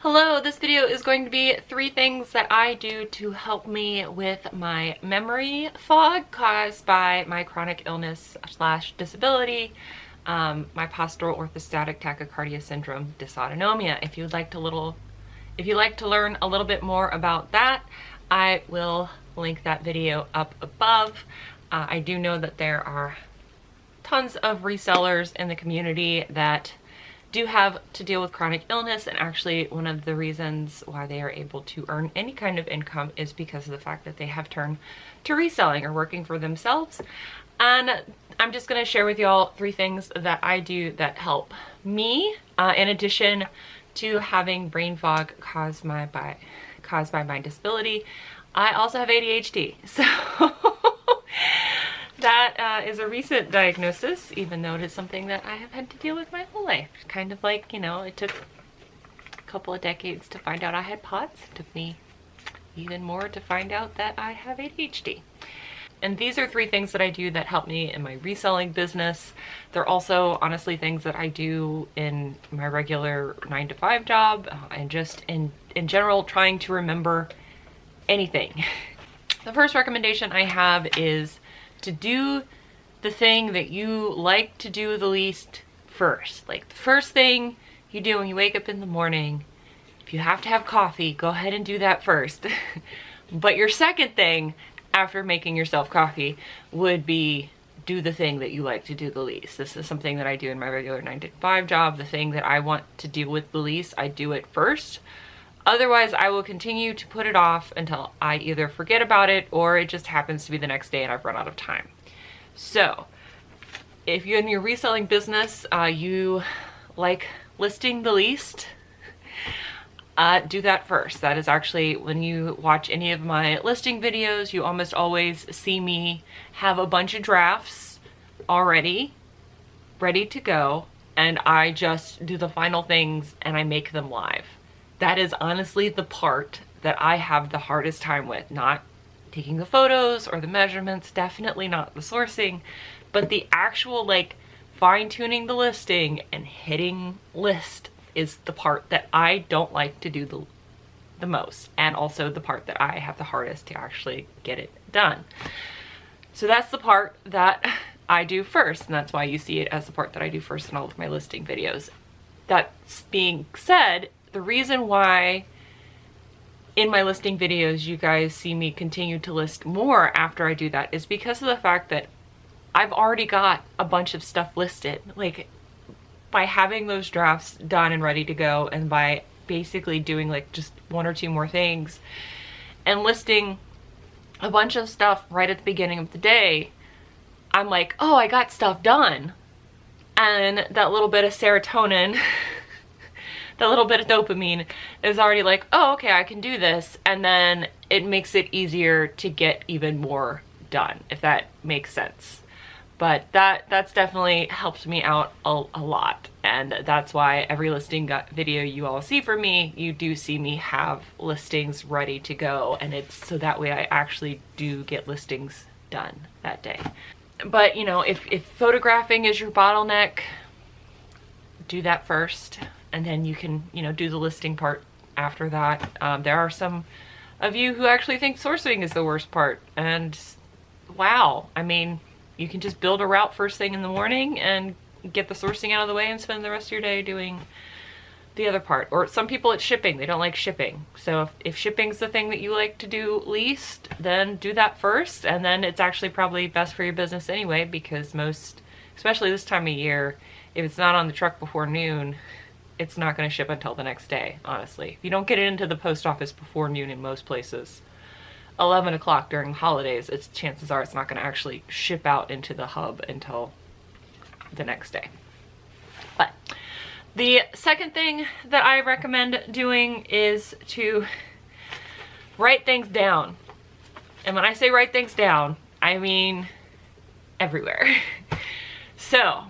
Hello, this video is going to be 3 things that I do to help me with my memory fog caused by my chronic illness / disability, my postural orthostatic tachycardia syndrome dysautonomia. If you'd like to learn a little bit more about that, I will link that video up above. I do know that there are tons of resellers in the community that do have to deal with chronic illness, and actually one of the reasons why they are able to earn any kind of income is because of the fact that they have turned to reselling or working for themselves. And I'm just going to share with y'all 3 things that I do that help me, in addition to having brain fog caused by my disability. I also have ADHD, so that is a recent diagnosis, even though it is something that I have had to deal with my whole life. Kind of like, you know, it took a couple of decades to find out I had POTS. It took me even more to find out that I have ADHD. And these are 3 things that I do that help me in my reselling business. They're also honestly things that I do in my regular 9-to-5 job, and just in general trying to remember anything. The first recommendation I have is to do the thing that you like to do the least first. Like the first thing you do when you wake up in the morning, if you have to have coffee, go ahead and do that first. But your second thing after making yourself coffee would be do the thing that you like to do the least. This is something that I do in my regular 9-to-5 job. The thing that I want to deal with the least, I do it first. Otherwise, I will continue to put it off until I either forget about it or it just happens to be the next day and I've run out of time. So, if you're in your reselling business, you like listing the least, do that first. That is actually, when you watch any of my listing videos, you almost always see me have a bunch of drafts already ready to go, and I just do the final things and I make them live. That is honestly the part that I have the hardest time with. Not taking the photos or the measurements, definitely not the sourcing, but the actual like fine-tuning the listing and hitting list is the part that I don't like to do the most, and also the part that I have the hardest to actually get it done. So that's the part that I do first, and that's why you see it as the part that I do first in all of my listing videos. That being said, the reason why in my listing videos you guys see me continue to list more after I do that is because of the fact that I've already got a bunch of stuff listed. Like, by having those drafts done and ready to go, and by basically doing like just 1 or 2 more things and listing a bunch of stuff right at the beginning of the day, I'm like, oh, I got stuff done. And that little bit of serotonin that little bit of dopamine is already like, oh, okay, I can do this. And then it makes it easier to get even more done, if that makes sense. But that's definitely helped me out a lot. And that's why every listing video you all see from me, you do see me have listings ready to go. And it's so that way I actually do get listings done that day. But you know, if photographing is your bottleneck, do that first. And then you can, you know, do the listing part after that. There are some of you who actually think sourcing is the worst part. And wow, I mean, you can just build a route first thing in the morning and get the sourcing out of the way and spend the rest of your day doing the other part. Or some people, it's shipping. They don't like shipping. So if shipping's the thing that you like to do least, then do that first. And then it's actually probably best for your business anyway, because most, especially this time of year, if it's not on the truck before noon, it's not going to ship until the next day, honestly. If you don't get it into the post office before noon in most places, 11 o'clock during the holidays, chances are it's not going to actually ship out into the hub until the next day. But the second thing that I recommend doing is to write things down. And when I say write things down, I mean everywhere. So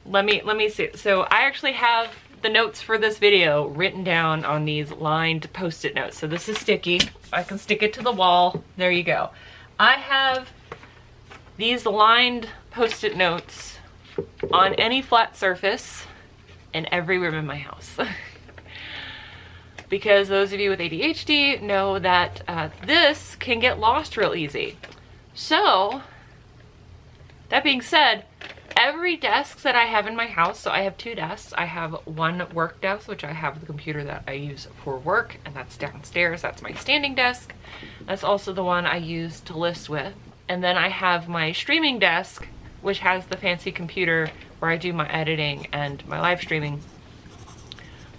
let me see. So I actually have the notes for this video written down on these lined post-it notes. So this is sticky. I can stick it to the wall. There you go. I have these lined post-it notes on any flat surface, in every room in my house. Because those of you with ADHD know that this can get lost real easy. So, that being said, every desk that I have in my house, so I have 2 desks. I have one work desk, which I have the computer that I use for work, and that's downstairs. That's my standing desk. That's also the one I use to list with. And then I have my streaming desk, which has the fancy computer where I do my editing and my live streaming.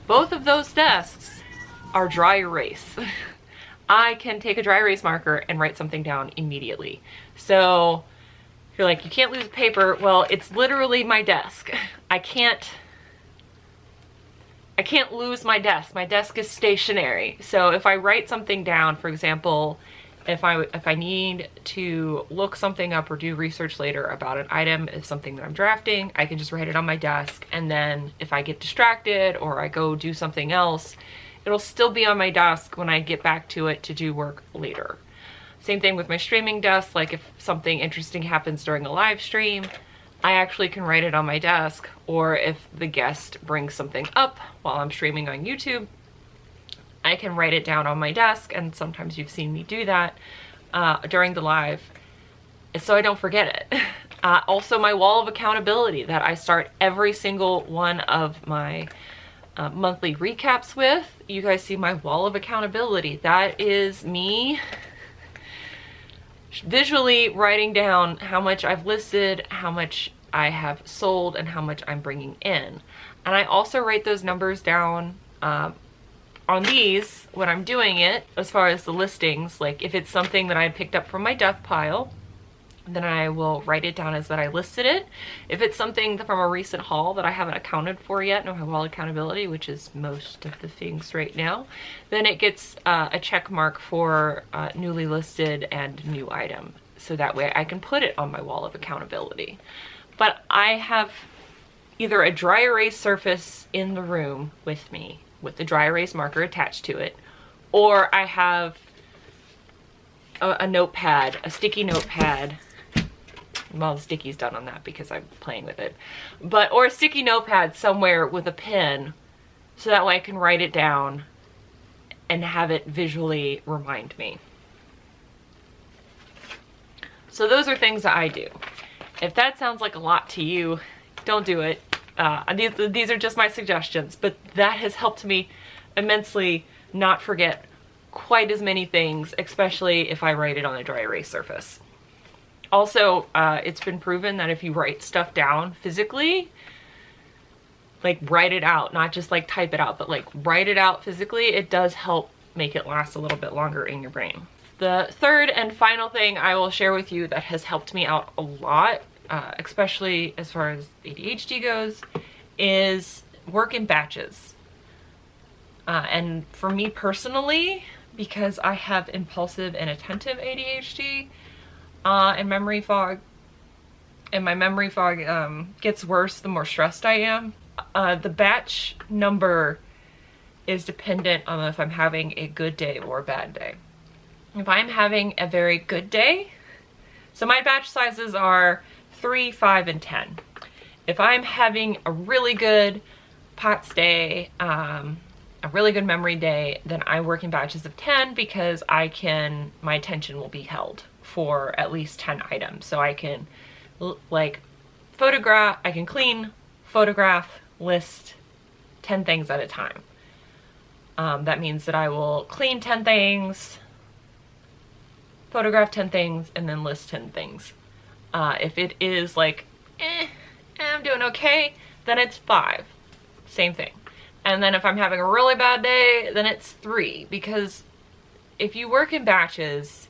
Both of those desks are dry erase. I can take a dry erase marker and write something down immediately. So you're like, you can't lose paper. Well, it's literally my desk. I can't lose my desk. My desk is stationary. So if I write something down, for example, if I need to look something up or do research later about an item, if something that I'm drafting, I can just write it on my desk. And then if I get distracted or I go do something else, it'll still be on my desk when I get back to it to do work later. Same thing with my streaming desk. Like if something interesting happens during a live stream, I actually can write it on my desk. Or if the guest brings something up while I'm streaming on YouTube, I can write it down on my desk. And sometimes you've seen me do that during the live, so I don't forget it. Also my wall of accountability that I start every single one of my monthly recaps with. You guys see my wall of accountability. That is me visually writing down how much I've listed, how much I have sold, and how much I'm bringing in. And I also write those numbers down on these when I'm doing it, as far as the listings. Like if it's something that I picked up from my death pile, then I will write it down as that I listed it. If it's something from a recent haul that I haven't accounted for yet, no wall accountability, which is most of the things right now, then it gets a check mark for newly listed and new item. So that way I can put it on my wall of accountability. But I have either a dry erase surface in the room with me with the dry erase marker attached to it, or I have a notepad, a sticky notepad. Well, the sticky's done on that because I'm playing with it. Or a sticky notepad somewhere with a pen, so that way I can write it down and have it visually remind me. So those are things that I do. If that sounds like a lot to you, don't do it. These are just my suggestions, but that has helped me immensely not forget quite as many things, especially if I write it on a dry erase surface. Also, it's been proven that if you write stuff down physically, like write it out, not just like type it out, but like write it out physically, it does help make it last a little bit longer in your brain. The third and final thing I will share with you that has helped me out a lot, especially as far as ADHD goes, is work in batches. And for me personally, because I have impulsive and attentive ADHD and memory fog, and my memory fog gets worse the more stressed I am, the batch number is dependent on if I'm having a good day or a bad day. If I'm having a very good day, so my batch sizes are 3, 5, and 10. If I'm having a really good POTS day, a really good memory day, then I work in batches of 10 because my attention will be held for at least 10 items. So I can like photograph, I can clean, photograph, list 10 things at a time. That means that I will clean 10 things, photograph 10 things, and then list 10 things. If it is like, I'm doing okay, then it's 5. Same thing. And then if I'm having a really bad day, then it's 3. Because if you work in batches,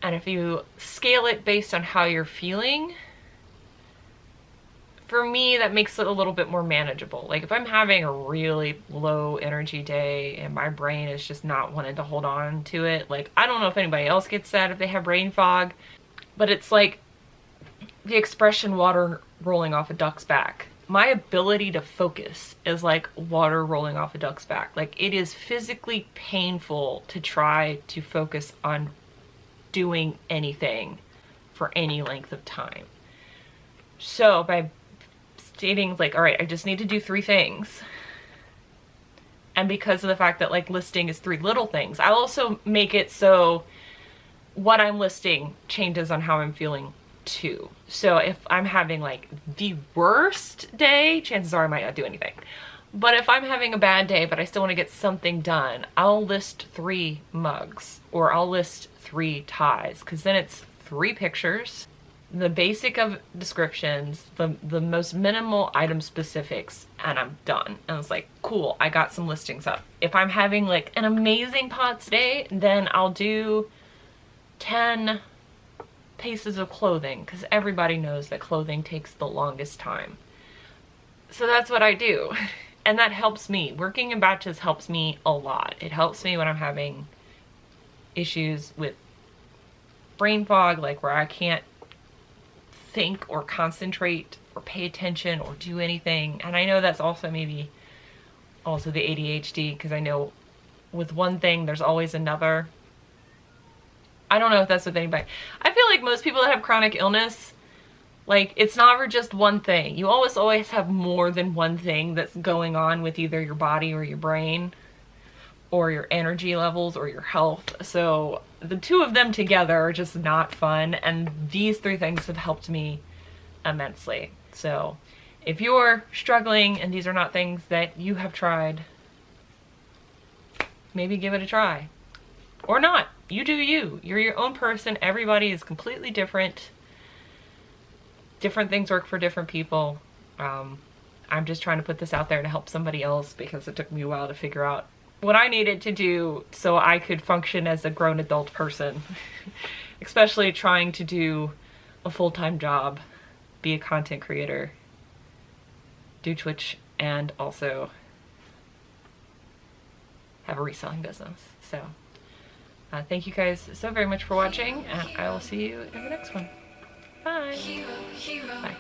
and if you scale it based on how you're feeling, for me, that makes it a little bit more manageable. Like if I'm having a really low energy day and my brain is just not wanting to hold on to it, like I don't know if anybody else gets that if they have brain fog, but it's like the expression water rolling off a duck's back. My ability to focus is like water rolling off a duck's back. Like it is physically painful to try to focus on doing anything for any length of time. So by stating like, all right, I just need to do 3 things. And because of the fact that like listing is 3 little things, I'll also make it so what I'm listing changes on how I'm feeling too. So if I'm having like the worst day, chances are I might not do anything. But if I'm having a bad day, but I still want to get something done, I'll list 3 mugs, or I'll list 3 ties, because then it's 3 pictures, the basic of descriptions, the most minimal item specifics, and I'm done. And it's like, cool, I got some listings up. If I'm having like an amazing pots day, then I'll do 10 pieces of clothing, because everybody knows that clothing takes the longest time. So that's what I do. And that helps me. Working in batches helps me a lot. It helps me when I'm having issues with brain fog, like where I can't think or concentrate or pay attention or do anything. And I know that's also maybe also the ADHD, because I know with one thing there's always another. I don't know if that's with anybody. I feel like most people that have chronic illness, like, it's never just one thing. You always have more than one thing that's going on with either your body or your brain or your energy levels or your health. So the 2 of them together are just not fun. And these 3 things have helped me immensely. So if you're struggling and these are not things that you have tried, maybe give it a try. Or not. You do you. You're your own person. Everybody is completely different. Different things work for different people. I'm just trying to put this out there to help somebody else, because it took me a while to figure out what I needed to do so I could function as a grown adult person. Especially trying to do a full-time job, be a content creator, do Twitch, and also have a reselling business. So thank you guys so very much for watching, and I will see you in the next one. Bye. Hero, hero. Bye.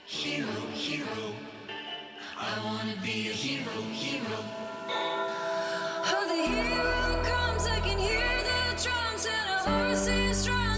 Hero, hero. I wanna be a hero, hero. Oh, the hero comes, I can hear the drums and a horse is strong.